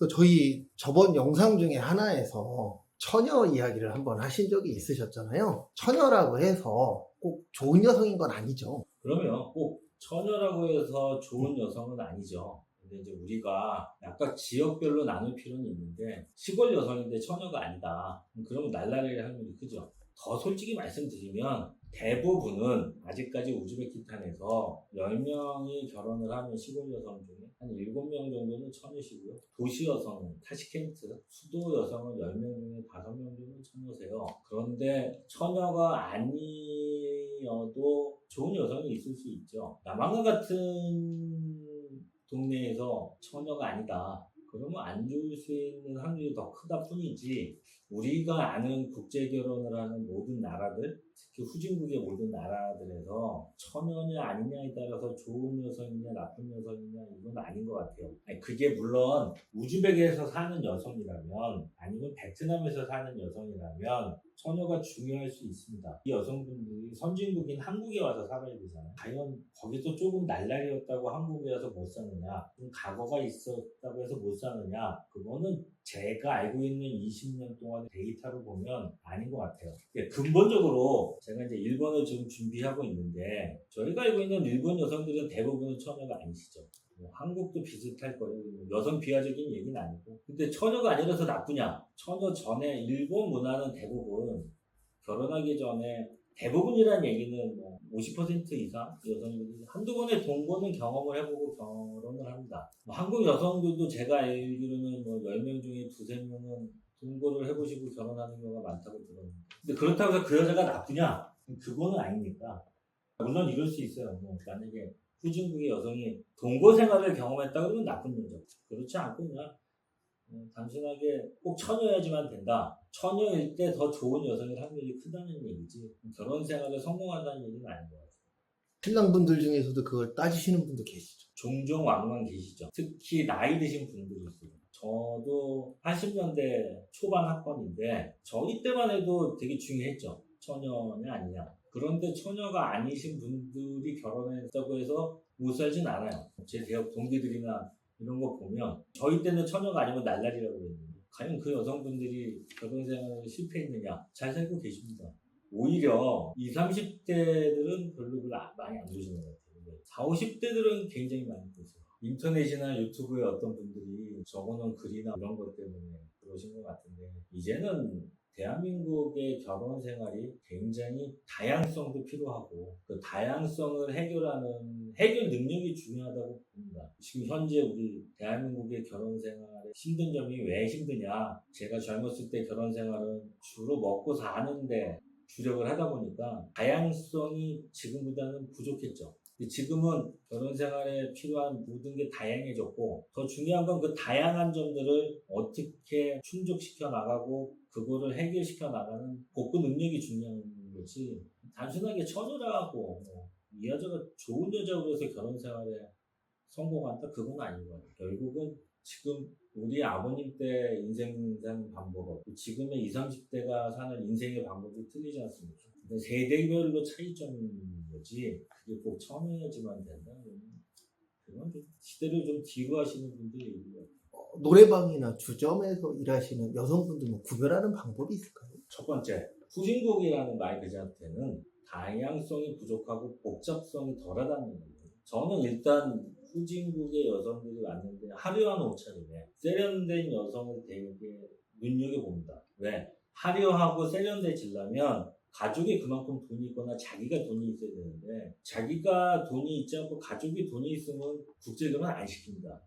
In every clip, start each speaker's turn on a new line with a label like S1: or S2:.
S1: 그래서 저희 저번 영상 중에 하나에서 처녀 이야기를 한번 하신 적이 있으셨잖아요. 처녀라고 해서 꼭 좋은 여성인 건 아니죠.
S2: 그러면 꼭 처녀라고 해서 좋은 여성은 아니죠. 근데 이제 우리가 약간 지역별로 나눌 필요는 있는데, 시골 여성인데 처녀가 아니다. 그러면 날라리를 확률이 크죠. 더 솔직히 말씀드리면 대부분은 아직까지 우즈베키스탄에서 10명이 결혼을 하면 시골 여성 중에 한 7명 정도는 처녀시고요. 도시 여성은 타시켄트, 수도 여성은 10명 중에 5명 정도는 처녀세요. 그런데 처녀가 아니어도 좋은 여성이 있을 수 있죠. 남한과 같은 동네에서 처녀가 아니다. 그러면 안 좋을 수 있는 확률이 더 크다 뿐이지, 우리가 아는 국제 결혼을 하는 모든 나라들, 특히 후진국의 모든 나라들에서 처녀냐 아니냐에 따라서 좋은 여성이냐 나쁜 여성이냐 이건 아닌 것 같아요. 아니, 그게 물론 우즈벡에서 사는 여성이라면, 아니면 베트남에서 사는 여성이라면 처녀가 중요할 수 있습니다. 이 여성분들이 선진국인 한국에 와서 살아야 되잖아요. 과연 거기서 조금 날라리였다고 한국에 와서 못 사느냐, 좀 과거가 있었다고 해서 못 사느냐, 그거는 제가 알고 있는 20년 동안의 데이터로 보면 아닌 것 같아요. 근본적으로 제가 이제 일본을 지금 준비하고 있는데, 저희가 알고 있는 일본 여성들은 대부분은 처녀가 아니시죠. 한국도 비슷할 거예요. 여성 비하적인 얘기는 아니고. 근데 처녀가 아니라서 나쁘냐? 처녀 전에 일본 문화는 대부분 결혼하기 전에, 대부분이라는 얘기는 뭐 50% 이상 여성들이 한두 번의 동거는 경험을 해보고 결혼을 합니다. 한국 여성들도 제가 알기로는 뭐 10명 중에 2~3명은 동거를 해보시고 결혼하는 경우가 많다고 들었는데, 근데 그렇다고 해서 그 여자가 나쁘냐? 그거는 아니니까. 물론 이럴 수 있어요. 뭐 만약에 후진국의 여성이 동거 생활을 경험했다 그러면 나쁜 여자. 그렇지 않고 그냥 단순하게 꼭 처녀여야지만 된다. 처녀일 때 더 좋은 여성일 확률이 크다는 얘기지, 결혼 생활에 성공한다는 얘기는 아닌 것 같아요.
S1: 신랑분들 중에서도 그걸 따지시는 분도 계시죠.
S2: 종종 왕왕 계시죠. 특히 나이 드신 분들이 있어요. 저도 80년대 초반 학번인데, 저희 때만 해도 되게 중요했죠. 처녀냐 아니냐. 그런데 처녀가 아니신 분들이 결혼했다고 해서 못 살진 않아요. 제 대학 동기들이나 이런 거 보면 저희 때는 처녀가 아니면 날라리라고 했는데, 과연 그 여성분들이 결혼 생활에 실패했느냐? 잘 살고 계십니다. 오히려 20, 30대들은 별로 많이 안 보시는 것 같아요. 40, 50대들은 굉장히 많이 보세요. 인터넷이나 유튜브에 어떤 분들이 적어놓은 글이나 이런 것 때문에 그러신 것 같은데, 이제는 대한민국의 결혼 생활이 굉장히 다양성도 필요하고, 그 다양성을 해결하는 해결 능력이 중요하다고 봅니다. 지금 현재 우리 대한민국의 결혼 생활의 힘든 점이 왜 힘드냐? 제가 젊었을 때 결혼 생활은 주로 먹고 사는데 주력을 하다 보니까 다양성이 지금보다는 부족했죠. 지금은 결혼 생활에 필요한 모든 게 다양해졌고, 더 중요한 건 그 다양한 점들을 어떻게 충족시켜 나가고 그거를 해결시켜 나가는 복구 능력이 중요한 거지, 단순하게 처녀라고 이 여자가 좋은 여자고 해서 결혼 생활에 성공한다? 그건 아닌 것 같아요. 결국은 지금 우리 아버님 때 인생 방법하고 지금의 20, 30대가 사는 인생의 방법이 틀리지 않습니까? 세대별로 차이점인 거지, 그게 꼭 처녀야지만 된다? 그건 좀 시대를 좀 뒤로 하시는 분들이 있는 것 같아요.
S1: 노래방이나 주점에서 일하시는 여성분들 뭐 구별하는 방법이 있을까요?
S2: 첫 번째, 후진국이라는 말 그 자체는 다양성이 부족하고 복잡성이 덜하다는 거예요. 저는 일단 후진국의 여성들이 왔는데 화려한 옷차림에 세련된 여성을 되게 눈여겨봅니다. 왜? 화려하고 세련되지려면 가족이 그만큼 돈이 있거나 자기가 돈이 있어야 되는데, 자기가 돈이 있지 않고 가족이 돈이 있으면 국제결혼 안 시킵니다.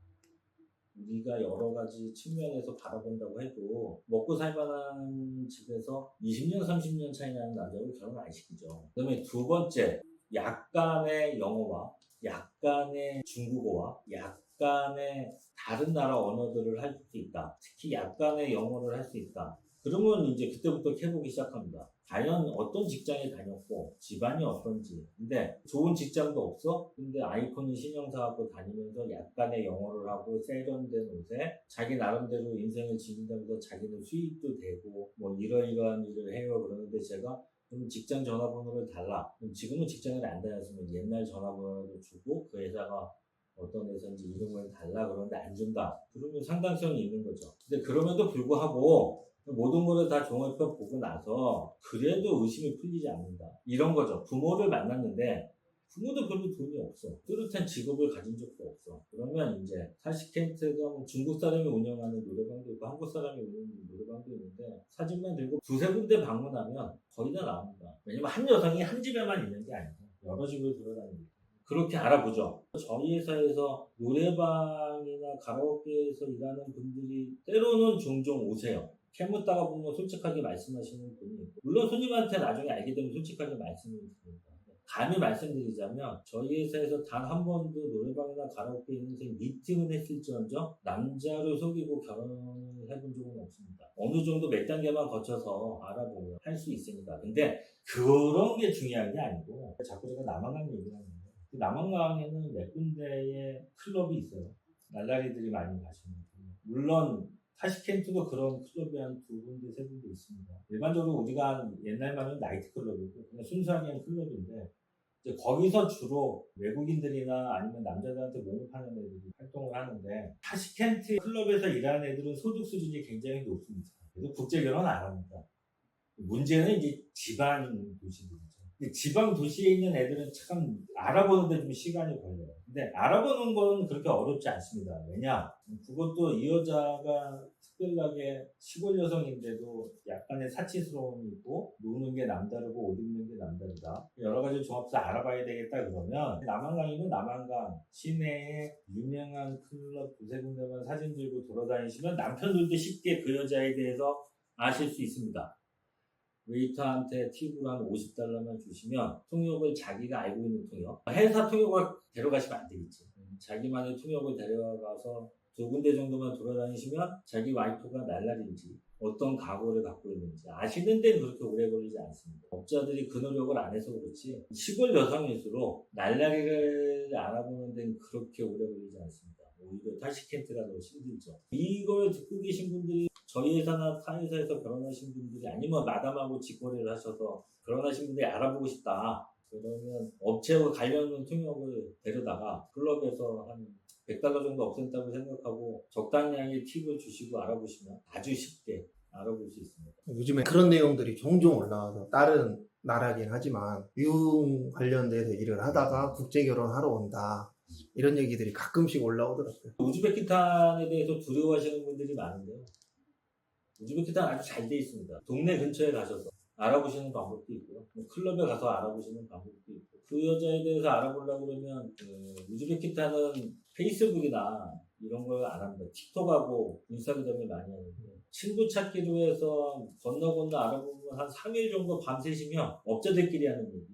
S2: 우리가 여러 가지 측면에서 바라본다고 해도 먹고 살만한 집에서 20년, 30년 차이 나는 남자하고 결혼 안 시키죠. 그 다음에 두 번째, 약간의 영어와 약간의 중국어와 약간의 다른 나라 언어들을 할 수 있다. 특히 약간의 영어를 할 수 있다. 그러면 이제 그때부터 캐보기 시작합니다. 과연 어떤 직장에 다녔고 집안이 어떤지. 근데 좋은 직장도 없어? 근데 아이폰은 신형사하고 다니면서 약간의 영어를 하고 세련된 옷에 자기 나름대로 인생을 즐긴다면서 자기는 수입도 되고 뭐 이러이러한 일을 해요. 그러는데 제가 그럼 직장 전화번호를 달라. 그럼 지금은 직장을 안 다녔으면 옛날 전화번호를 주고 그 회사가 어떤 회사인지 이름을 달라 그러는데 안 준다. 그러면 상당성이 있는 거죠. 근데 그럼에도 불구하고 모든 거를 다 종합해 보고 나서 그래도 의심이 풀리지 않는다. 이런 거죠. 부모를 만났는데 부모도 별로 돈이 없어. 뚜렷한 직업을 가진 적도 없어. 그러면 이제 타시켄트가 뭐 중국 사람이 운영하는 노래방도 있고 한국 사람이 운영하는 노래방도 있는데 사진만 들고 두세 군데 방문하면 거의 다 나옵니다. 왜냐면 한 여성이 한 집에만 있는 게 아니고 여러 집을 돌아다니니까. 그렇게 알아보죠. 저희 회사에서 노래방이나 가라오케에서 일하는 분들이 때로는 종종 오세요. 캐묻다가 보면 솔직하게 말씀하시는 분이 있고, 물론 손님한테 나중에 알게 되면 솔직하게 말씀을 드립니다. 감히 말씀드리자면 저희 회사에서 단 한 번도 노래방이나 가라오케 있는 선생님 미팅은 했을지언정 남자를 속이고 결혼을 해본 적은 없습니다. 어느 정도 몇 단계만 거쳐서 알아보면 할 수 있으니까. 근데 그런 게 중요한 게 아니고 자꾸 제가 남한강 얘기를 하는데 남한강에는 몇 군데의 클럽이 있어요. 날라리들이 많이 가시는. 물론 타시켄트도 그런 클럽이 한 두 군데, 세 군데 있습니다. 일반적으로 우리가 옛날만 하면 나이트클럽이고 그냥 순수하게 클럽인데 이제 거기서 주로 외국인들이나 아니면 남자들한테 몸을 파는 애들이 활동을 하는데 타시켄트 클럽에서 일하는 애들은 소득 수준이 굉장히 높습니다. 그래서 국제 결혼 안 합니다. 문제는 이제 지방 도시들이죠. 지방 도시에 있는 애들은 참 알아보는데 좀 시간이 걸려요. 근데 알아보는 건 그렇게 어렵지 않습니다. 왜냐? 그것도 이 여자가 특별하게 시골 여성인데도 약간의 사치스러움이 있고 노는 게 남다르고 옷 입는 게 남다르다. 여러 가지 종합해서 알아봐야 되겠다 그러면 남한강이면 남한강 시내에 유명한 클럽 두세 군데만 사진 들고 돌아다니시면 남편들도 쉽게 그 여자에 대해서 아실 수 있습니다. 웨이터한테 팁으로 한 $50만 주시면 통역을 자기가 알고 있는 통역, 회사 통역을 데려가시면 안 되겠지. 자기만의 통역을 데려가서 두 군데 정도만 돌아다니시면 자기 와이프가 날라리인지 어떤 각오를 갖고 있는지 아시는 데는 그렇게 오래 걸리지 않습니다. 업자들이 그 노력을 안 해서 그렇지 시골 여성일수록 날라리를 알아보는 데는 그렇게 오래 걸리지 않습니다. 오히려 타시켄트가 더 힘들죠. 이걸 듣고 계신 분들이 저희 회사나 타 회사에서 결혼하신 분들이 아니면 마담하고 직거래를 하셔서 결혼하신 분들이 알아보고 싶다. 그러면 업체와 관련 통역을 데려다가 클럽에서 한 $100 정도 없앤다고 생각하고 적당량의 팁을 주시고 알아보시면 아주 쉽게 알아볼 수 있습니다.
S1: 요즘에 그런 내용들이 종종 올라와서 다른 나라긴 하지만 미국 관련돼서 일을 하다가 국제 결혼하러 온다. 이런 얘기들이 가끔씩 올라오더라고요.
S2: 우즈베키스탄에 대해서 두려워하시는 분들이 많은데요. 우즈베키스탄 아주 잘 돼 있습니다. 동네 근처에 가셔서 알아보시는 방법도 있고요. 클럽에 가서 알아보시는 방법도 있고. 그 여자에 대해서 알아보려고 그러면 우즈베키스탄은 페이스북이나 이런 걸 안 합니다. 틱톡하고 인스타그램을 많이 하는데 친구 찾기로 해서 건너 알아보면 한 3일 정도 밤새시면 업자들끼리 하는 얘기.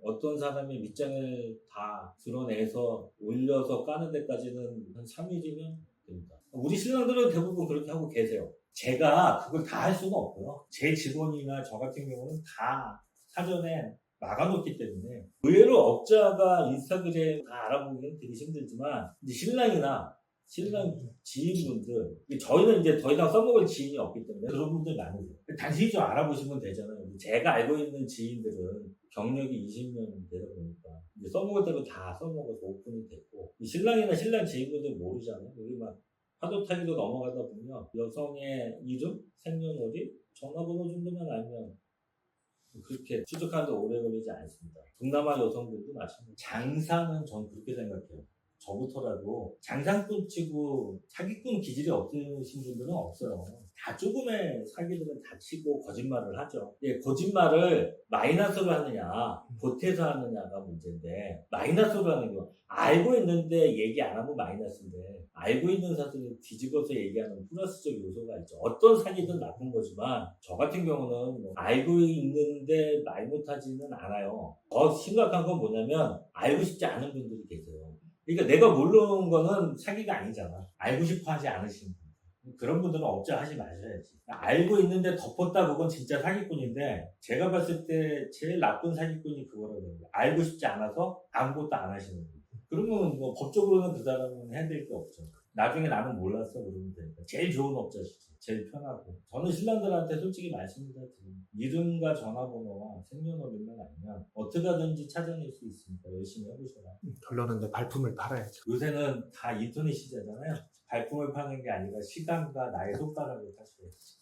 S2: 어떤 사람의 밑장을 다 드러내서 올려서 까는 데까지는 한 3일이면 됩니다. 우리 신랑들은 대부분 그렇게 하고 계세요. 제가 그걸 다 할 수가 없고요. 제 직원이나 저 같은 경우는 다 사전에 막아놓기 때문에 의외로 업자가 인스타그램 다 알아보기는 되게 힘들지만 이제 신랑 지인분들 저희는 이제 더 이상 써먹을 지인이 없기 때문에 그런 분들 많으세요. 단순히 좀 알아보시면 되잖아요. 제가 알고 있는 지인들은 경력이 20년 되다 보니까 이제 써먹을 대로 다 써먹어서 오픈이 됐고 신랑이나 신랑 지인분들 모르잖아요. 여기 막 파도 타기도 넘어가다 보면 여성의 이름, 생년월일, 전화번호 정도만 알면 그렇게 추적하는데 오래 걸리지 않습니다. 동남아 여성들도 마찬가지로 장사는 전 그렇게 생각해요. 저부터라도 장사꾼 치고 사기꾼 기질이 없으신 분들은 없어요. 다 조금의 사기들은 다 치고 거짓말을 하죠. 예, 거짓말을 마이너스로 하느냐 보태서 하느냐가 문제인데 마이너스로 하는 거 알고 있는데 얘기 안 하면 마이너스인데 알고 있는 사실을 뒤집어서 얘기하는 플러스적 요소가 있죠. 어떤 사기든 나쁜 거지만 저 같은 경우는 뭐 알고 있는데 말 못하지는 않아요. 더 심각한 건 뭐냐면 알고 싶지 않은 분들이 계세요. 그러니까 내가 모르는 거는 사기가 아니잖아. 알고 싶어 하지 않으시는 분. 그런 분들은 업자 하지 마셔야지. 알고 있는데 덮었다 그건 진짜 사기꾼인데 제가 봤을 때 제일 나쁜 사기꾼이 그거라고요. 알고 싶지 않아서 아무것도 안 하시는 분. 그러면 뭐 법적으로는 그 사람은 해야 될 게 없죠. 나중에 나는 몰랐어 그러면 되니까 제일 좋은 업자시지. 제일 편하고. 저는 신랑들한테 솔직히 말씀드립니다. 이름과 전화번호와 생년월일만 아니면 어떻게 하든지 찾아낼 수 있으니까 열심히 해보셔라.
S1: 결론은 내 발품을 팔아야죠.
S2: 요새는 다 인터넷 시대잖아요. 발품을 파는 게 아니라 시간과 나의 손가락을 파셔야지.